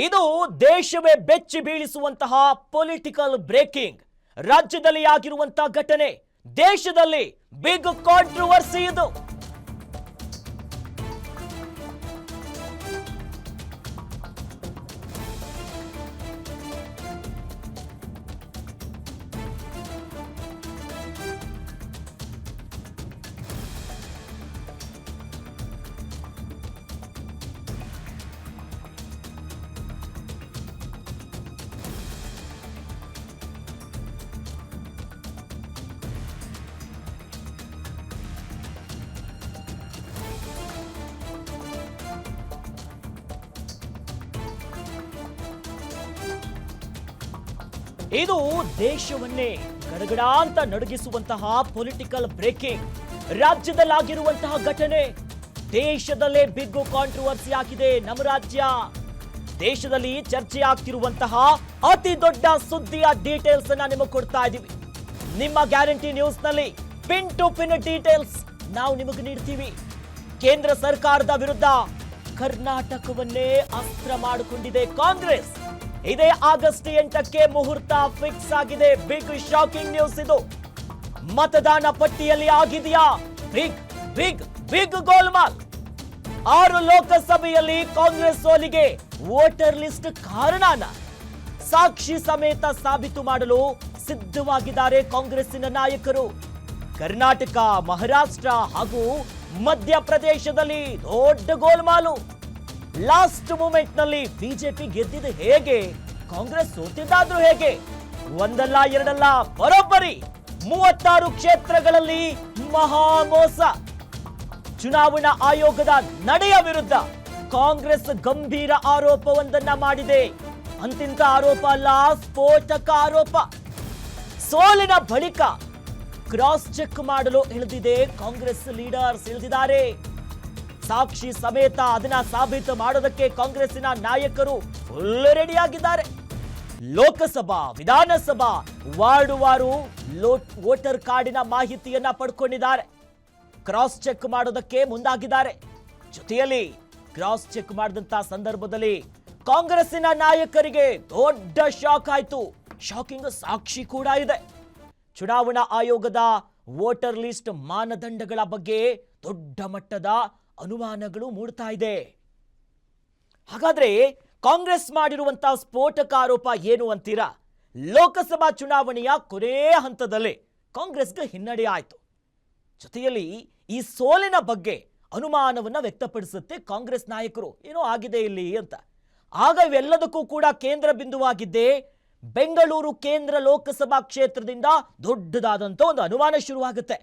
ಇದು ದೇಶವೇ ಬೆಚ್ಚಿ ಬೀಳಿಸುವಂತಹ ಪೊಲಿಟಿಕಲ್ ಬ್ರೇಕಿಂಗ್. ರಾಜ್ಯದಲ್ಲಿ ಆಗಿರುವಂತಹ ಘಟನೆ, ದೇಶದಲ್ಲಿ ಬಿಗ್ ಕಾಂಟ್ರವರ್ಸಿ ಇದು. ಇದು ದೇಶವನ್ನೇ ಗಡಗಡ ಅಂತ ನಡುಗಿಸುವಂತಹ ಪೊಲಿಟಿಕಲ್ ಬ್ರೇಕಿಂಗ್. ರಾಜ್ಯದಲ್ಲಾಗಿರುವಂತಹ ಘಟನೆ ದೇಶದಲ್ಲೇ ಬಿಗ್ ಕಾಂಟ್ರವರ್ಸಿ ಆಗಿದೆ. ನಮ್ಮ ರಾಜ್ಯ ದೇಶದಲ್ಲಿ ಚರ್ಚೆ ಆಗ್ತಿರುವಂತಹ ಅತಿ ದೊಡ್ಡ ಸುದ್ದಿಯ ಡೀಟೇಲ್ಸ್ ಅನ್ನ ನಿಮಗೆ ಕೊಡ್ತಾ ಇದ್ದೀವಿ. ನಿಮ್ಮ ಗ್ಯಾರಂಟಿ ನ್ಯೂಸ್ ನಲ್ಲಿ ಪಿನ್ ಟು ಪಿನ್ ಡೀಟೇಲ್ಸ್ ನಾವು ನಿಮಗೆ ನೀಡ್ತೀವಿ. ಕೇಂದ್ರ ಸರ್ಕಾರದ ವಿರುದ್ಧ ಕರ್ನಾಟಕವನ್ನೇ ಅಸ್ತ್ರ ಮಾಡಿಕೊಂಡಿದೆ ಕಾಂಗ್ರೆಸ್. ಇದೇ ಆಗಸ್ಟ್ 8ಕ್ಕೆ ಮುಹೂರ್ತ ಫಿಕ್ಸ್ ಆಗಿದೆ. ಬಿಗ್ ಶಾಕಿಂಗ್ ನ್ಯೂಸ್ ಇದು. ಮತದಾನ ಪಟ್ಟಿಯಲ್ಲಿ ಆಗಿದೆಯಾ ಬಿಗ್ ಬಿಗ್ ಬಿಗ್ ಗೋಲ್ಮಾಲ್. 6 ಲೋಕಸಭೆಯಲ್ಲಿ ಕಾಂಗ್ರೆಸ್ ಸೋಲಿಗೆ ವೋಟರ್ ಲಿಸ್ಟ್ ಕಾರಣನ ಸಾಕ್ಷಿ ಸಮೇತ ಸಾಬೀತು ಮಾಡಲು ಸಿದ್ಧವಾಗಿದ್ದಾರೆ ಕಾಂಗ್ರೆಸ್ಸಿನ ನಾಯಕರು. ಕರ್ನಾಟಕ, ಮಹಾರಾಷ್ಟ್ರ ಹಾಗೂ ಮಧ್ಯಪ್ರದೇಶದಲ್ಲಿ ದೊಡ್ಡ ಗೋಲ್ಮಾಲು. ಲಾಸ್ಟ್ ಮೂಮೆಂಟ್ ನಲ್ಲಿ ಬಿಜೆಪಿ ಗೆದ್ದಿದ್ದು ಹೇಗೆ, ಕಾಂಗ್ರೆಸ್ ಸೋತಿದ್ದಾದ್ರೂ ಹೇಗೆ? ಒಂದಲ್ಲ ಎರಡಲ್ಲ, ಬರೋಬ್ಬರಿ 36 ಕ್ಷೇತ್ರಗಳಲ್ಲಿ ಮಹಾಮೋಸ. ಚುನಾವಣಾ ಆಯೋಗದ ನಡೆಯ ವಿರುದ್ಧ ಕಾಂಗ್ರೆಸ್ ಗಂಭೀರ ಆರೋಪವೊಂದನ್ನ ಮಾಡಿದೆ. ಅಂತಿಂತ ಆರೋಪ ಅಲ್ಲ, ಸ್ಫೋಟಕ ಆರೋಪ. ಸೋಲಿನ ಬಳಿಕ ಕ್ರಾಸ್ ಚೆಕ್ ಮಾಡಲು ಇಳಿದಿದೆ ಕಾಂಗ್ರೆಸ್ ಲೀಡರ್ಸ್ ಇಳಿದಿದ್ದಾರೆ. ಸಾಕ್ಷಿ ಸಮೇತ ಅದನ್ನ ಸಾಬೀತು ಮಾಡೋದಕ್ಕೆ ಕಾಂಗ್ರೆಸ್ಸಿನ ನಾಯಕರು ಫುಲ್ ರೆಡಿ ಆಗಿದ್ದಾರೆ. ಲೋಕಸಭಾ, ವಿಧಾನಸಭಾ ವಾರ್ಡುವಾರು ವೋಟರ್ ಕಾರ್ಡಿನ ಮಾಹಿತಿಯನ್ನ ಪಡ್ಕೊಂಡಿದ್ದಾರೆ. ಕ್ರಾಸ್ ಚೆಕ್ ಮಾಡೋದಕ್ಕೆ ಮುಂದಾಗಿದ್ದಾರೆ. ಜೊತೆಯಲ್ಲಿ ಕ್ರಾಸ್ ಚೆಕ್ ಮಾಡಿದಂತ ಸಂದರ್ಭದಲ್ಲಿ ಕಾಂಗ್ರೆಸ್ಸಿನ ನಾಯಕರಿಗೆ ದೊಡ್ಡ ಶಾಕ್ ಆಯ್ತು. ಶಾಕಿಂಗ್ ಸಾಕ್ಷಿ ಕೂಡ ಇದೆ. ಚುನಾವಣಾ ಆಯೋಗದ ವೋಟರ್ ಲಿಸ್ಟ್ ಮಾನದಂಡಗಳ ಬಗ್ಗೆ ದೊಡ್ಡ ಮಟ್ಟದ ಅನುಮಾನಗಳು ಮೂಡ್ತಾ ಇದೆ. ಹಾಗಾದ್ರೆ ಕಾಂಗ್ರೆಸ್ ಮಾಡಿರುವಂತಹ ಸ್ಫೋಟಕ ಆರೋಪ ಏನು ಅಂತೀರಾ? ಲೋಕಸಭಾ ಚುನಾವಣೆಯ ಕೊನೆ ಹಂತದಲ್ಲಿ ಕಾಂಗ್ರೆಸ್ಗೆ ಹಿನ್ನಡೆ ಆಯಿತು. ಜೊತೆಯಲ್ಲಿ ಈ ಸೋಲಿನ ಬಗ್ಗೆ ಅನುಮಾನವನ್ನ ವ್ಯಕ್ತಪಡಿಸುತ್ತೆ ಕಾಂಗ್ರೆಸ್ ನಾಯಕರು, ಏನೋ ಆಗಿದೆ ಇಲ್ಲಿ ಅಂತ. ಆಗ ಇವೆಲ್ಲದಕ್ಕೂ ಕೂಡ ಕೇಂದ್ರ ಬಿಂದುವಾಗಿದ್ದೇ ಬೆಂಗಳೂರು ಕೇಂದ್ರ ಲೋಕಸಭಾ ಕ್ಷೇತ್ರದಿಂದ ದೊಡ್ಡದಾದಂಥ ಒಂದು ಅನುಮಾನ ಶುರುವಾಗುತ್ತೆ.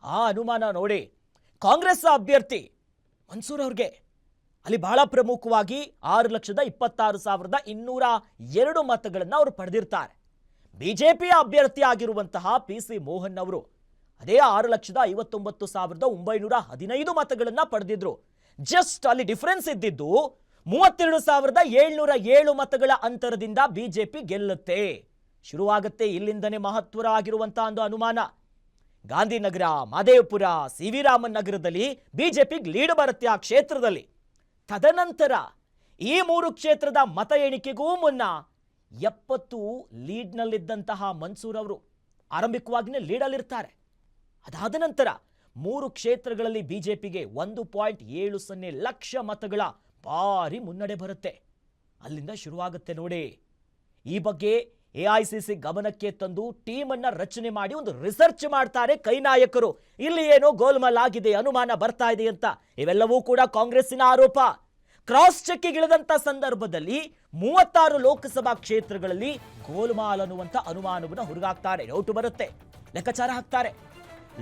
ಆ ಅನುಮಾನ ನೋಡಿ, ಕಾಂಗ್ರೆಸ್ ಅಭ್ಯರ್ಥಿ ಮನ್ಸೂರ್ ಅವ್ರಿಗೆ ಅಲ್ಲಿ ಬಹಳ ಪ್ರಮುಖವಾಗಿ 6,26,202 ಮತಗಳನ್ನು ಅವರು ಪಡೆದಿರ್ತಾರೆ. ಬಿಜೆಪಿಯ ಅಭ್ಯರ್ಥಿ ಆಗಿರುವಂತಹ PC ಮೋಹನ್ ಅವರು ಅದೇ 6,59,915 ಮತಗಳನ್ನು ಪಡೆದಿದ್ರು. ಜಸ್ಟ್ ಅಲ್ಲಿ ಡಿಫರೆನ್ಸ್ ಇದ್ದಿದ್ದು 32,707 ಮತಗಳ ಅಂತರದಿಂದ ಬಿಜೆಪಿ ಗೆಲ್ಲುತ್ತೆ. ಶುರುವಾಗುತ್ತೆ ಇಲ್ಲಿಂದನೇ ಮಹತ್ವರ ಆಗಿರುವಂತಹ ಒಂದು ಅನುಮಾನ. ಗಾಂಧಿನಗರ, ಮಾದೇವಪುರ, CV ರಾಮನ್ ನಗರದಲ್ಲಿ ಬಿಜೆಪಿಗೆ ಲೀಡ್ ಬರುತ್ತೆ ಆ ಕ್ಷೇತ್ರದಲ್ಲಿ. ತದನಂತರ ಈ 3 ಕ್ಷೇತ್ರದ ಮತ ಎಣಿಕೆಗೂ ಮುನ್ನ 70 ಲೀಡ್ನಲ್ಲಿದ್ದಂತಹ ಮನ್ಸೂರ್ ಅವರು ಆರಂಭಿಕವಾಗಿಯೇ ಲೀಡಲ್ಲಿರ್ತಾರೆ. ಅದಾದ ನಂತರ 3 ಕ್ಷೇತ್ರಗಳಲ್ಲಿ ಬಿಜೆಪಿಗೆ 1.70 ಲಕ್ಷ ಮತಗಳ ಭಾರಿ ಮುನ್ನಡೆ ಬರುತ್ತೆ. ಅಲ್ಲಿಂದ ಶುರುವಾಗುತ್ತೆ ನೋಡಿ. ಈ ಬಗ್ಗೆ AICC ಗಮನಕ್ಕೆ ತಂದು ಟೀಮ್ ಅನ್ನ ರಚನೆ ಮಾಡಿ ಒಂದು ರಿಸರ್ಚ್ ಮಾಡ್ತಾರೆ ಕೈ ನಾಯಕರು. ಇಲ್ಲಿ ಏನೋ ಗೋಲ್ಮಾಲ್ ಆಗಿದೆ, ಅನುಮಾನ ಬರ್ತಾ ಇದೆ ಅಂತ. ಇವೆಲ್ಲವೂ ಕೂಡ ಕಾಂಗ್ರೆಸ್ಸಿನ ಆರೋಪ. ಕ್ರಾಸ್ ಚೆಕ್ ಇಳಿದಂತ ಸಂದರ್ಭದಲ್ಲಿ 36 ಲೋಕಸಭಾ ಕ್ಷೇತ್ರಗಳಲ್ಲಿ ಗೋಲ್ಮಾಲ್ ಅನ್ನುವಂತ ಅನುಮಾನವನ್ನು ಹುಡುಗಾಕ್ತಾರೆ. ಡೌಟ್ ಬರುತ್ತೆ, ಲೆಕ್ಕಾಚಾರ ಹಾಕ್ತಾರೆ.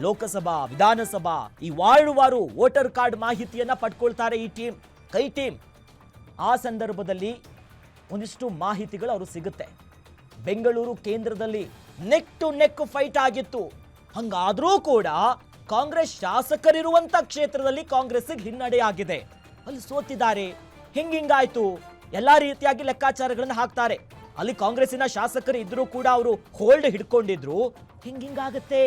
ಲೋಕಸಭಾ, ವಿಧಾನಸಭಾ ಈ ವಾರ್ಡುವಾರು ವೋಟರ್ ಕಾರ್ಡ್ ಮಾಹಿತಿಯನ್ನ ಪಡ್ಕೊಳ್ತಾರೆ ಈ ಟೀಮ್, ಕೈ ಟೀಮ್. ಆ ಸಂದರ್ಭದಲ್ಲಿ ಒಂದಿಷ್ಟು ಮಾಹಿತಿಗಳು ಅವರು ಸಿಗುತ್ತೆ. ಬೆಂಗಳೂರು ಕೇಂದ್ರದಲ್ಲಿ ನೆಕ್ ಟು ನೆಕ್ ಫೈಟ್ ಆಗಿತ್ತು. ಹಂಗಾದ್ರೂ ಕೂಡ ಕಾಂಗ್ರೆಸ್ ಶಾಸಕರಿರುವಂತ ಕ್ಷೇತ್ರದಲ್ಲಿ ಕಾಂಗ್ರೆಸ್ಗೆ ಹಿನ್ನಡೆ ಆಗಿದೆ. ಅಲ್ಲಿ ಸೋತಿದ್ದಾರೆ. ಹಿಂಗಾಯ್ತು ಎಲ್ಲಾ ರೀತಿಯಾಗಿ ಲೆಕ್ಕಾಚಾರಗಳನ್ನು ಹಾಕ್ತಾರೆ. ಅಲ್ಲಿ ಕಾಂಗ್ರೆಸ್ಸಿನ ಶಾಸಕರು ಇದ್ರೂ ಕೂಡ ಅವರು ಹೋಲ್ಡ್ ಹಿಡ್ಕೊಂಡಿದ್ರು. ಹಿಂಗಾಗತ್ತೆ.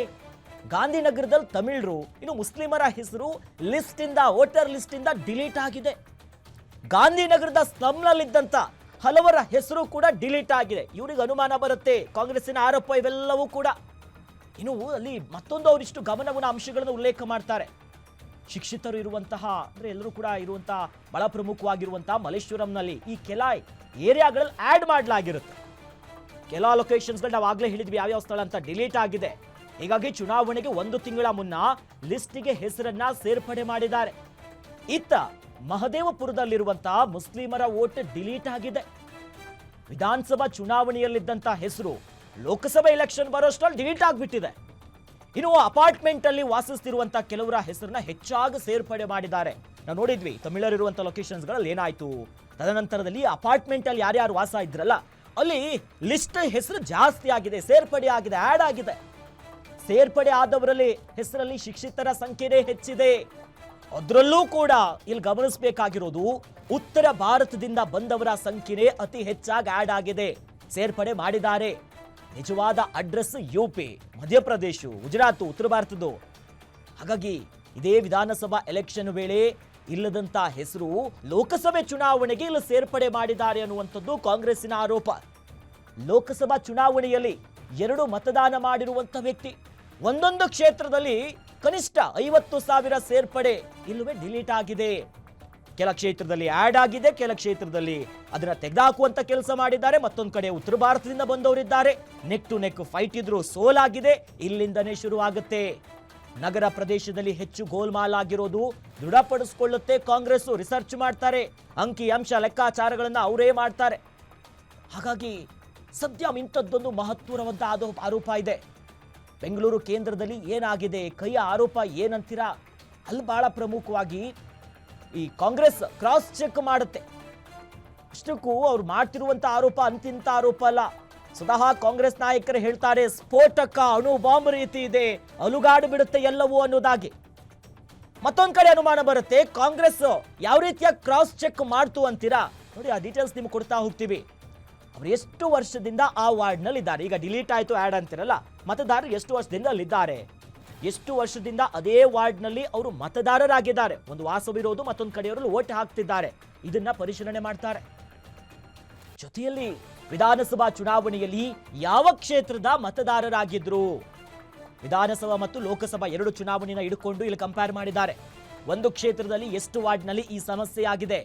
ಗಾಂಧಿನಗರದಲ್ಲಿ ತಮಿಳರು, ಇನ್ನು ಮುಸ್ಲಿಮರ ಹೆಸರು ಲಿಸ್ಟ್ ಇಂದ, ವೋಟರ್ ಲಿಸ್ಟ್ ಇಂದ ಡಿಲೀಟ್ ಆಗಿದೆ. ಗಾಂಧಿನಗರದ ಸ್ಲಮ್ನಲ್ಲಿದ್ದಂತ ಹಲವರ ಹೆಸರು ಕೂಡ ಡಿಲೀಟ್ ಆಗಿದೆ. ಇವರಿಗೆ ಅನುಮಾನ ಬರುತ್ತೆ, ಕಾಂಗ್ರೆಸ್ಸಿನ ಆರೋಪ ಇವೆಲ್ಲವೂ ಕೂಡ. ಇನ್ನು ಅಲ್ಲಿ ಮತ್ತೊಂದು ಅವರಿಷ್ಟು ಗಮನವನ್ನು ಅಂಶಗಳನ್ನು ಉಲ್ಲೇಖ ಮಾಡ್ತಾರೆ. ಶಿಕ್ಷಿತರು ಇರುವಂತಹ ಅಂದ್ರೆ ಎಲ್ಲರೂ ಕೂಡ ಇರುವಂತಹ ಬಹಳ ಪ್ರಮುಖವಾಗಿರುವಂತಹ ಮಲ್ಲೇಶ್ವರಂನಲ್ಲಿ ಈ ಕೆಲ ಏರಿಯಾಗಳಲ್ಲಿ ಆಡ್ ಮಾಡಲಾಗಿರುತ್ತೆ. ಕೆಲ ಲೊಕೇಶನ್ಸ್ಗಳು ನಾವು ಆಗ್ಲೇ ಹೇಳಿದ್ವಿ ಯಾವ್ಯಾವ ಸ್ಥಳ ಅಂತ ಡಿಲೀಟ್ ಆಗಿದೆ. ಹೀಗಾಗಿ ಚುನಾವಣೆಗೆ 1 ತಿಂಗಳ ಮುನ್ನ ಲಿಸ್ಟಿಗೆ ಹೆಸರನ್ನ ಸೇರ್ಪಡೆ ಮಾಡಿದ್ದಾರೆ. ಇತ್ತ ಮಹದೇವಪುರದಲ್ಲಿರುವಂತಹ ಮುಸ್ಲಿಮರ ವೋಟ್ ಡಿಲೀಟ್ ಆಗಿದೆ. ವಿಧಾನಸಭಾ ಚುನಾವಣೆಯಲ್ಲಿದ್ದಂತಹ ಹೆಸರು ಲೋಕಸಭಾ ಎಲೆಕ್ಷನ್ ಬರೋಷ್ಟರಲ್ಲಿ ಡಿಲೀಟ್ ಆಗಿಬಿಟ್ಟಿದೆ. ಇನ್ನು ಅಪಾರ್ಟ್ಮೆಂಟ್ ಅಲ್ಲಿ ವಾಸಿಸ್ತಿರುವಂತಹ ಕೆಲವರ ಹೆಸರನ್ನ ಹೆಚ್ಚಾಗಿ ಸೇರ್ಪಡೆ ಮಾಡಿದ್ದಾರೆ. ನಾವು ನೋಡಿದ್ವಿ ತಮಿಳರಿರುವಂತಹ ಲೊಕೇಶನ್ಸ್ಗಳಲ್ಲಿ ಏನಾಯ್ತು. ತದನಂತರದಲ್ಲಿ ಅಪಾರ್ಟ್ಮೆಂಟ್ ಅಲ್ಲಿ ಯಾರ್ಯಾರು ವಾಸ ಇದ್ರಲ್ಲ ಅಲ್ಲಿ ಲಿಸ್ಟ್ ಹೆಸರು ಜಾಸ್ತಿ ಆಗಿದೆ, ಸೇರ್ಪಡೆ ಆಗಿದೆ, ಆಡ್ ಆಗಿದೆ. ಸೇರ್ಪಡೆ ಆದವರಲ್ಲಿ ಹೆಸರಲ್ಲಿ ಶಿಕ್ಷಿತರ ಸಂಖ್ಯೆನೇ ಹೆಚ್ಚಿದೆ. ಅದರಲ್ಲೂ ಕೂಡ ಇಲ್ಲಿ ಗಮನಿಸಬೇಕಾಗಿರೋದು ಉತ್ತರ ಭಾರತದಿಂದ ಬಂದವರ ಸಂಖ್ಯೆನೇ ಅತಿ ಹೆಚ್ಚಾಗಿ ಆಡ್ ಆಗಿದೆ, ಸೇರ್ಪಡೆ ಮಾಡಿದ್ದಾರೆ. ನಿಜವಾದ ಅಡ್ರೆಸ್ ಯುಪಿ, ಮಧ್ಯಪ್ರದೇಶ, ಗುಜರಾತ್, ಉತ್ತರ ಭಾರತದ್ದು. ಹಾಗಾಗಿ ಇದೇ ವಿಧಾನಸಭಾ ಎಲೆಕ್ಷನ್ ವೇಳೆ ಇಲ್ಲದಂತ ಹೆಸರು ಲೋಕಸಭೆ ಚುನಾವಣೆಗೆ ಇಲ್ಲಿ ಸೇರ್ಪಡೆ ಮಾಡಿದ್ದಾರೆ ಅನ್ನುವಂಥದ್ದು ಕಾಂಗ್ರೆಸ್ಸಿನ ಆರೋಪ. ಲೋಕಸಭಾ ಚುನಾವಣೆಯಲ್ಲಿ 2 ಮತದಾನ ಮಾಡಿರುವಂಥ ವ್ಯಕ್ತಿ ಒಂದೊಂದು ಕ್ಷೇತ್ರದಲ್ಲಿ ಕನಿಷ್ಠ 50,000 ಸೇರ್ಪಡೆ ಇಲ್ಲವೇ ಡಿಲೀಟ್ ಆಗಿದೆ. ಕೆಲ ಕ್ಷೇತ್ರದಲ್ಲಿ ಆಡ್ ಆಗಿದೆ, ಕೆಲ ಕ್ಷೇತ್ರದಲ್ಲಿ ಅದನ್ನ ತೆಗೆದುಹಾಕುವಂತ ಕೆಲಸ ಮಾಡಿದ್ದಾರೆ. ಮತ್ತೊಂದು ಕಡೆ ಉತ್ತರ ಭಾರತದಿಂದ ಬಂದವರಿದ್ದಾರೆ, ನೆಕ್ ಟು ನೆಕ್ ಫೈಟ್ ಇದ್ರು ಸೋಲಾಗಿದೆ. ಇಲ್ಲಿಂದನೇ ಶುರುವಾಗುತ್ತೆ. ನಗರ ಪ್ರದೇಶದಲ್ಲಿ ಹೆಚ್ಚು ಗೋಲ್ಮಾಲ್ ಆಗಿರೋದು ದೃಢಪಡಿಸಿಕೊಳ್ಳುತ್ತೆ ಕಾಂಗ್ರೆಸ್. ರಿಸರ್ಚ್ ಮಾಡ್ತಾರೆ, ಅಂಕಿ ಅಂಶ ಲೆಕ್ಕಾಚಾರಗಳನ್ನ ಅವರೇ ಮಾಡ್ತಾರೆ. ಹಾಗಾಗಿ ಸದ್ಯ ಇಂಥದ್ದೊಂದು ಮಹತ್ವವಾದ ಆರೋಪ ಇದೆ. ಬೆಂಗಳೂರು ಕೇಂದ್ರದಲ್ಲಿ ಏನಾಗಿದೆ, ಕೈಯ ಆರೋಪ ಏನಂತೀರಾ, ಅಲ್ಲಿ ಬಹಳ ಪ್ರಮುಖವಾಗಿ ಈ ಕಾಂಗ್ರೆಸ್ ಕ್ರಾಸ್ ಚೆಕ್ ಮಾಡುತ್ತೆ. ಅಷ್ಟಕ್ಕೂ ಅವ್ರು ಮಾಡ್ತಿರುವಂತ ಆರೋಪ ಅಂತಿಂತ ಆರೋಪ ಅಲ್ಲ. ಸ್ವತಃ ಕಾಂಗ್ರೆಸ್ ನಾಯಕರು ಹೇಳ್ತಾರೆ ಸ್ಫೋಟಕ ಅಣು ಬಾಂಬ್ ರೀತಿ ಇದೆ, ಅಲುಗಾಡು ಬಿಡುತ್ತೆ ಎಲ್ಲವೂ ಅನ್ನೋದಾಗಿ. ಮತ್ತೊಂದ್ ಕಡೆ ಅನುಮಾನ ಬರುತ್ತೆ, ಕಾಂಗ್ರೆಸ್ ಯಾವ ರೀತಿಯ ಕ್ರಾಸ್ ಚೆಕ್ ಮಾಡ್ತು ಅಂತೀರಾ ನೋಡಿ. ಆ ಡೀಟೇಲ್ಸ್ ನಿಮ್ಗೆ ಕೊಡ್ತಾ ಹೋಗ್ತೀವಿ. ಅವ್ರು ಎಷ್ಟು ವರ್ಷದಿಂದ ಆ ವಾರ್ಡ್ನಲ್ಲಿ ಇದ್ದಾರೆ. ಈಗ ಡಿಲೀಟ್ ಆಯ್ತು ಆ್ಯಡ್ ಅಂತಿರಲ್ಲ, ಮತದಾರರು ಎಷ್ಟು ವರ್ಷದಿಂದ ಅಲ್ಲಿದ್ದಾರೆ, ಎಷ್ಟು ವರ್ಷದಿಂದ ಅದೇ ವಾರ್ಡ್ನಲ್ಲಿ ಅವರು ಮತದಾರರಾಗಿದ್ದಾರೆ. ಒಂದು ವಾಸವಿರೋದು, ಮತ್ತೊಂದು ಕಡೆಯವರು ಓಟ್ ಹಾಕ್ತಿದ್ದಾರೆ. ಇದನ್ನ ಪರಿಶೀಲನೆ ಮಾಡ್ತಾರೆ. ಜೊತೆಯಲ್ಲಿ ವಿಧಾನಸಭಾ ಚುನಾವಣೆಯಲ್ಲಿ ಯಾವ ಕ್ಷೇತ್ರದ ಮತದಾರರಾಗಿದ್ರು, ವಿಧಾನಸಭಾ ಮತ್ತು ಲೋಕಸಭಾ 2 ಚುನಾವಣೆಯನ್ನು ಹಿಡ್ಕೊಂಡು ಇಲ್ಲಿ ಕಂಪೇರ್ ಮಾಡಿದ್ದಾರೆ. ಒಂದು ಕ್ಷೇತ್ರದಲ್ಲಿ ಎಷ್ಟು ವಾರ್ಡ್ನಲ್ಲಿ ಈ ಸಮಸ್ಯೆ ಆಗಿದೆ,